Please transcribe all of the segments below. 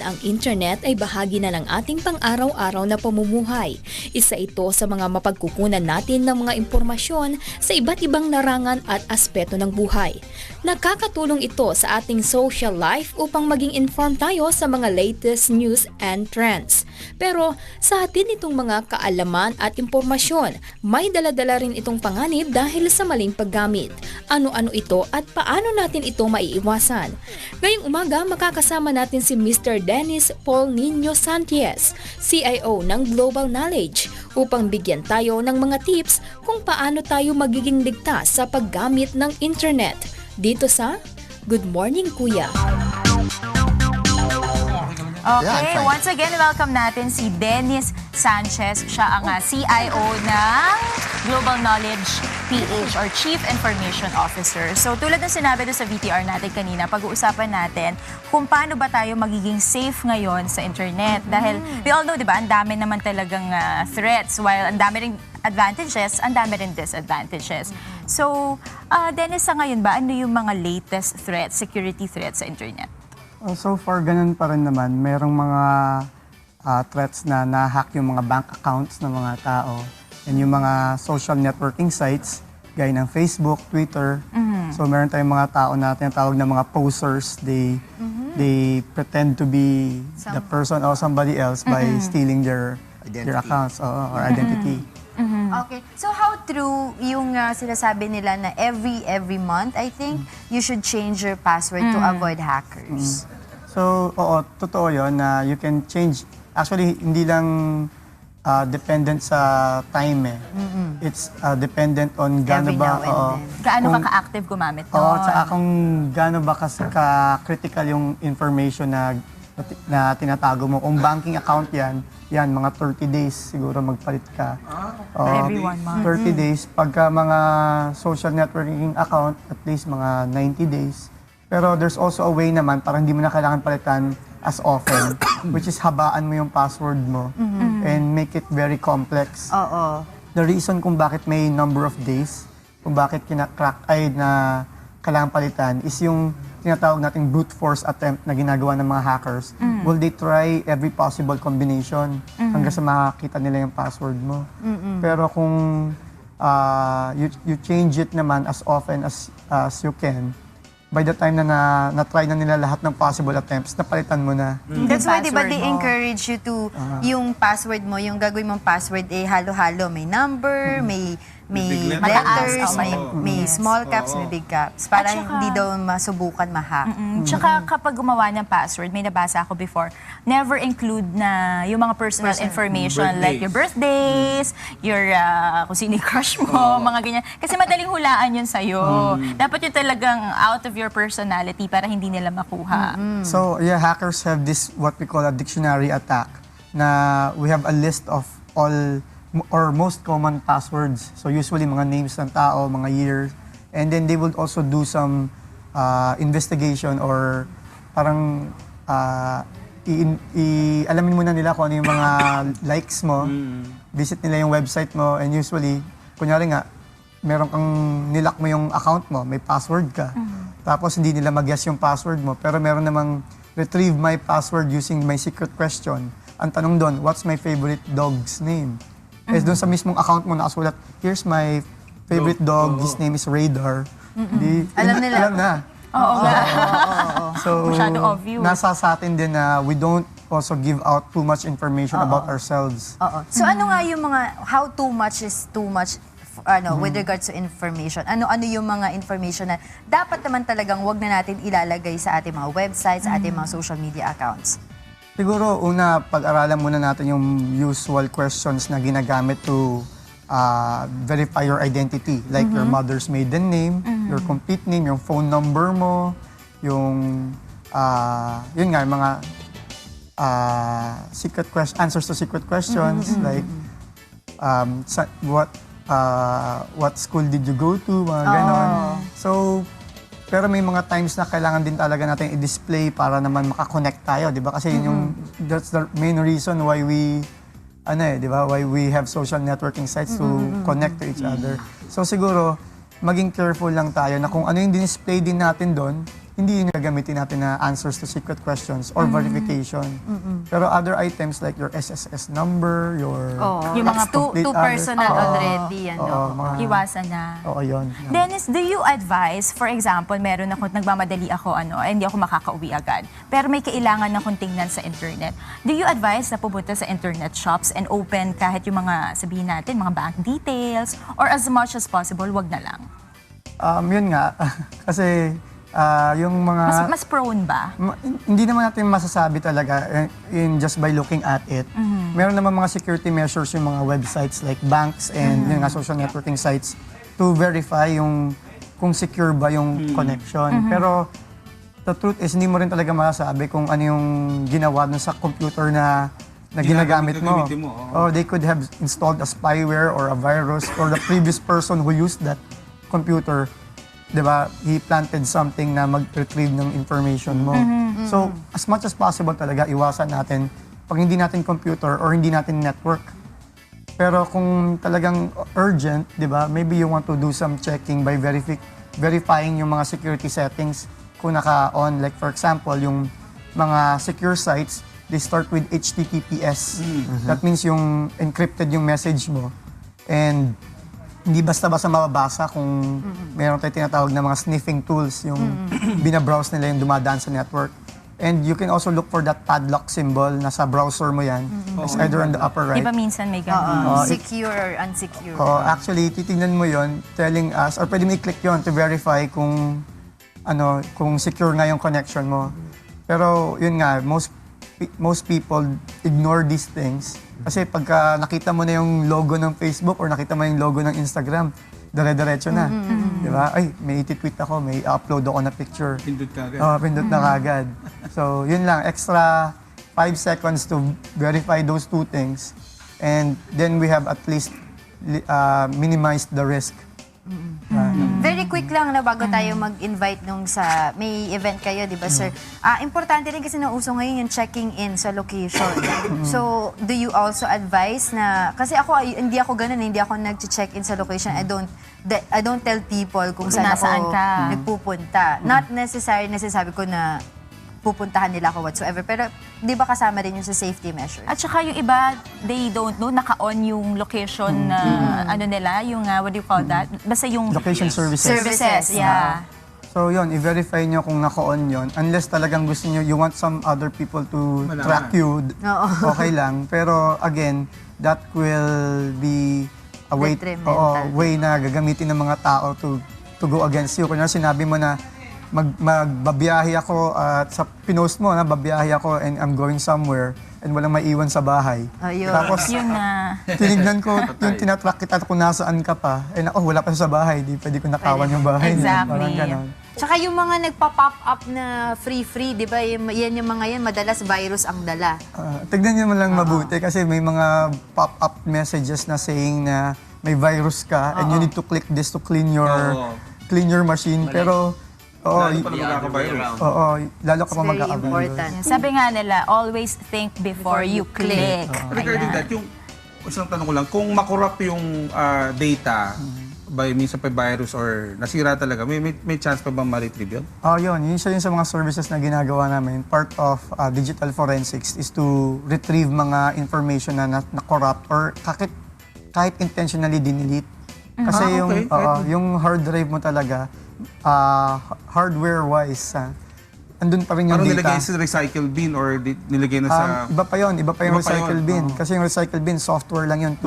ang internet ay bahagi na ng ating pang-araw-araw na pamumuhay. Isa ito sa mga mapagkukunan natin ng mga impormasyon sa iba't ibang larangan at aspeto ng buhay. Nakakatulong ito sa ating social life upang maging informed tayo sa mga latest news and trends. Pero sa atin itong mga kaalaman at impormasyon, may daladala rin itong panganib dahil sa maling paggamit. Ano-ano ito at paano natin ito maiiwasan? Ngayong umaga, makakasama natin si Mr. Dennis Paul Nino Santiez, CIO ng Global Knowledge, upang bigyan tayo ng mga tips kung paano tayo magiging ligtas sa paggamit ng internet. Dito sa Good Morning Kuya. Okay, once again, welcome natin si Dennis Sanchez. Siya ang CIO ng Global Knowledge PH or Chief Information Officer. So tulad ng sinabi doon sa VTR natin kanina, pag-uusapan natin kung paano ba tayo magiging safe ngayon sa internet. Dahil we all know, di ba, ang dami naman talagang threats. While ang dami ring advantages, ang dami rin disadvantages. So, Dennis, sa ngayon ba, ano yung mga latest threats, security threats sa internet? So far, ganun pa rin naman. Merong mga threats na na-hack yung mga bank accounts ng mga tao and yung mga social networking sites gaya ng Facebook, Twitter. So meron tayong mga tao na tinatawag na mga posers. They pretend to be the person or somebody else by stealing their accounts or identity. Okay. So how true yung sinasabi nila na every month, I think, you should change your password to avoid hackers? So, oo, totoo yun na you can change. Actually, hindi lang dependent sa time eh. It's dependent on gaano Every ba... now and then. Gaano ka ka-active gumamit doon? Oo, tsaka kung gaano ba ka-critical yung information na tinatago mo. Kung banking account yan, mga 30 days siguro magpalit ka. Every 1 month. 30 days. Pagka mga social networking account, at least mga 90 days. Pero there's also a way naman para hindi mo na kailangan palitan as often, which is habaan mo yung password mo and make it very complex. Oo. The reason kung bakit may number of days, kung bakit kina-crack na kailangan palitan is yung tinatawag nating brute force attempt na ginagawa ng mga hackers. Will they try every possible combination hanggang sa makakita nila yung password mo. Pero kung you change it naman as often as you can, by the time na na-try na nila lahat ng possible attempts, napalitan mo na. That's why, di ba, Password they mo. encourage you to, yung password mo, yung gagawin mong password, halo-halo. May number, may letters, may small caps, may big caps. Para At saka- hindi daw masubukan ma-hack. Tsaka kapag gumawa ng password, may nabasa ako before, never include na yung mga personal information like your birthdays, your kung sino yung crush mo, mga ganyan. Kasi madaling hulaan yun sa'yo. Dapat yun talagang out of your personality para hindi nila makuha. So, yeah, hackers have this, what we call a dictionary attack, na we have a list of all or most common passwords. So, usually mga names ng tao, mga years. And then they will also do some investigation or parang alamin muna nila kung ano yung mga likes mo, visit nila yung website mo, and usually, kunyari nga, meron kang nilock mo yung account mo, may password ka. Tapos hindi nila mag-guess yung password mo, pero meron namang retrieve my password using my secret question. Ang tanong doon, what's my favorite dog's name? Eh doon sa mismong account mo nakasulat, here's my favorite dog, his name is Radar. Alam nila. Alam na. So, Masyado obvious. nasa sa atin din na we don't also give out too much information about ourselves. Oo. So ano nga yung mga, how too much is too much with regards to information? Ano yung mga information na dapat naman talagang wag na natin ilalagay sa ating mga websites, sa ating mga social media accounts? Siguro, una, pag-aralan muna natin yung usual questions na ginagamit to verify your identity. Like your mother's maiden name, your complete name, yung phone number mo, yung, yun nga, yung mga answers to secret questions, like what school did you go to, mga ganon. So, pero may mga times na kailangan din talaga natin i-display para naman makakonect tayo, di ba? Kasi yun yung, that's the main reason why we, di ba? Why we have social networking sites to connect to each other. So siguro, maging careful lang tayo na kung ano yung display din natin doon, hindi yung gagamitin natin na answers to secret questions or verification. Pero other items like your SSS number, your Yung mga complete too address, personal oo, already, ano. oo, mga, Iwasan na. oo, yun. Dennis, do you advise, for example, meron ako, nagmamadali ako, hindi ako makakauwi agad, pero may kailangan na akong tingnan sa internet. Do you advise na pumunta sa internet shops and open kahit yung mga, sabihin natin, mga bank details, or as much as possible, wag na lang? Yun nga, kasi yung mga... Mas prone ba? Hindi naman natin masasabi talaga in just by looking at it. Meron naman mga security measures yung mga websites like banks and yung nga social networking sites to verify yung kung secure ba yung connection. Pero the truth is, hindi mo rin talaga masasabi kung ano yung ginawa dun sa computer na ginagamit mo. Gagamitin mo, Or oo. they could have installed a spyware or a virus or the previous person who used that computer, di ba, he planted something na mag-retrieve ng information mo. So, as much as possible talaga, iwasan natin pag hindi natin computer or hindi natin network. Pero kung talagang urgent, di ba, maybe you want to do some checking by verifying yung mga security settings kung naka-on. Like for example, yung mga secure sites, they start with HTTPS. That means yung encrypted yung message mo. And hindi basta-basta mababasa kung meron tayong tinatawag na mga sniffing tools, yung binabrowse nila yung dumadaan sa network. And you can also look for that padlock symbol, nasa browser mo yan. It's either on the upper right. Di ba minsan may ganun? Secure or unsecure. Actually, titingnan mo yon, telling us, or pwede mo i-click yon to verify kung secure nga yung connection mo. Pero yun nga, most people ignore these things. Kasi pagka nakita mo na yung logo ng Facebook or nakita mo yung logo ng Instagram, dire-diretso na. Di ba? Ay, may iti-tweet ako, may upload ako na picture. Pindot ka agad. Pindot na kagad. So, yun lang. Extra 5 seconds to verify those two things. And then we have at least minimized the risk. Very quick lang na bago tayo mag-invite nung sa may event kayo, di ba sir? Importante rin kasi nauso ngayon yung checking in sa location. So, do you also advise na, kasi ako, hindi ako ganun, hindi ako nag-check in sa location. I don't tell people kung saan Nasaan ako ka. nagpupunta. Not necessary nasasabi ko na pupuntahan nila ako whatsoever. Pero di ba kasama rin yung sa safety measures? At saka yung iba, they don't know, naka-on yung location na ano nila, yung what do you call that? Basta yung Location services. services, yeah. So yun, i-verify nyo kung naka-on yun. Unless talagang gusto nyo, you want some other people to Malaman. track you, okay lang. Pero again, that will be a way, Detrimental. way na gagamitin ng mga tao to go against you. Kung sinabi mo na magbabiyahe ako at sa pinost mo na babiyahe ako and I'm going somewhere and walang maiwan sa bahay. Ayun. Tapos Yun na. tinignan ko yung tinatrack kita kung nasaan ka pa. Eh nako, wala pa siya sa bahay. Di pwede ko nakawan yung bahay niya. Exactly. Parang ganon. Tsaka yung mga nagpa-pop up na free, di ba? Yan yung mga yan, madalas virus ang dala. Tignan niyo mo lang mabuti kasi may mga pop-up messages na saying na may virus ka and you need to click this to clean your machine. Pero Lalo pa magkakavirus. lalo ka pa Very magkakavirus. important. Sabi nga nila, always think before you click. Regarding that, yung isang tanong ko lang, kung makorrupt yung data by means of a virus or nasira talaga, may chance pa bang ma-retrieve yun? Yun siya yun sa mga services na ginagawa namin. Part of digital forensics is to retrieve mga information na corrupt or kahit intentionally dinelete. Kasi yung hard drive mo talaga, hardware-wise, andun pa rin yung Parang data. nilagay sa recycle bin or nilagay na sa... Iba pa yung Iba pa recycle yun, bin. oo. Kasi yung recycle bin, software lang yun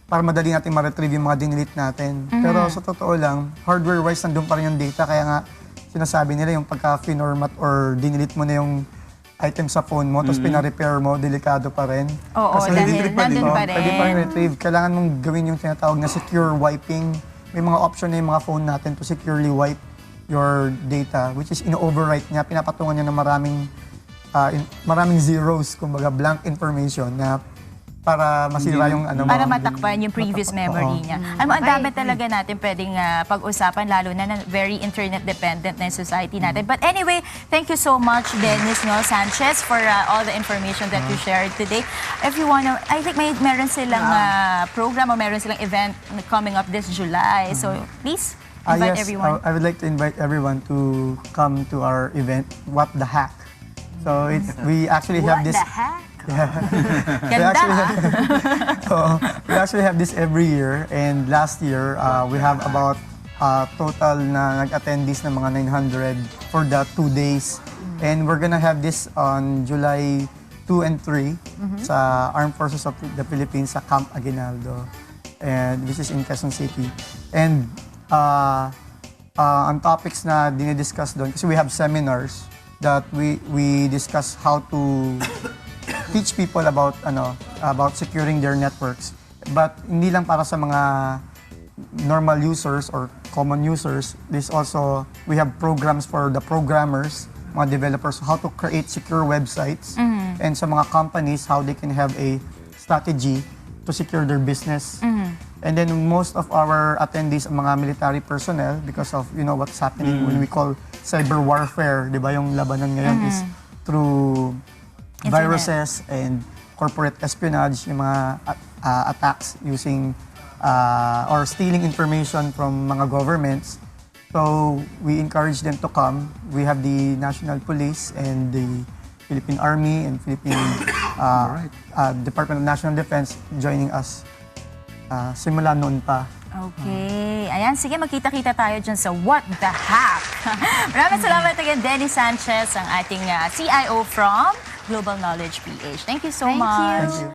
para madali natin ma-retrieve yung mga dinelete natin. Pero sa totoo lang, hardware-wise, nandun pa rin yung data. Kaya nga, sinasabi nila yung pagka-finormat or dinelete mo na yung item sa phone mo, tapos pina-repair mo, delikado pa rin. Oo, dahil nandun pa rin. Pwede pa rin retrieve. Kailangan mong gawin yung tinatawag na secure wiping. May mga option na yung mga phone natin to securely wipe your data, which is ino-overwrite niya. Pinapatungan niya ng maraming zeros, kumbaga blank information na para masira yung ano mo. Para matakpan yung previous memory niya. Ang dami talaga natin pwedeng pag-usapan, lalo na very internet-dependent na yung society natin. But anyway, thank you so much, Dennis Sanchez, for all the information that you shared today. If you wanna, I think meron silang program o meron silang event coming up this July. So please, Invite Yes, everyone. I would like to invite everyone to come to our event, What the Hack. So we actually have What this. the heck? We Ganda, actually, ah. so, we actually have this every year, and last year we have about total na nag-attendees na mga 900 for the 2 days. And we're gonna have this on July 2 and 3 sa Armed Forces of the Philippines sa Camp Aguinaldo, and this is in Quezon City. And ang topics na dinidiscuss doon, kasi we have seminars that we discuss how to teach people about securing their networks. But hindi lang para sa mga normal users or common users. This also, we have programs for the programmers, mga developers, how to create secure websites. And sa mga companies, how they can have a strategy to secure their business. And then most of our attendees, ang mga military personnel, because of what's happening when we call cyber warfare, di ba, yung labanan ngayon is through viruses and corporate espionage, yung mga attacks using or stealing information from mga governments. So we encourage them to come. We have the National Police and the Philippine Army and Philippine Department of National Defense joining us simula noon pa. Okay. Ayan, sige, magkita-kita tayo dyan sa What the Hack. Maraming salamat again, Dennis Sanchez, ang ating CIO from Global Knowledge PH. Thank you so Thank you. much. Thank you.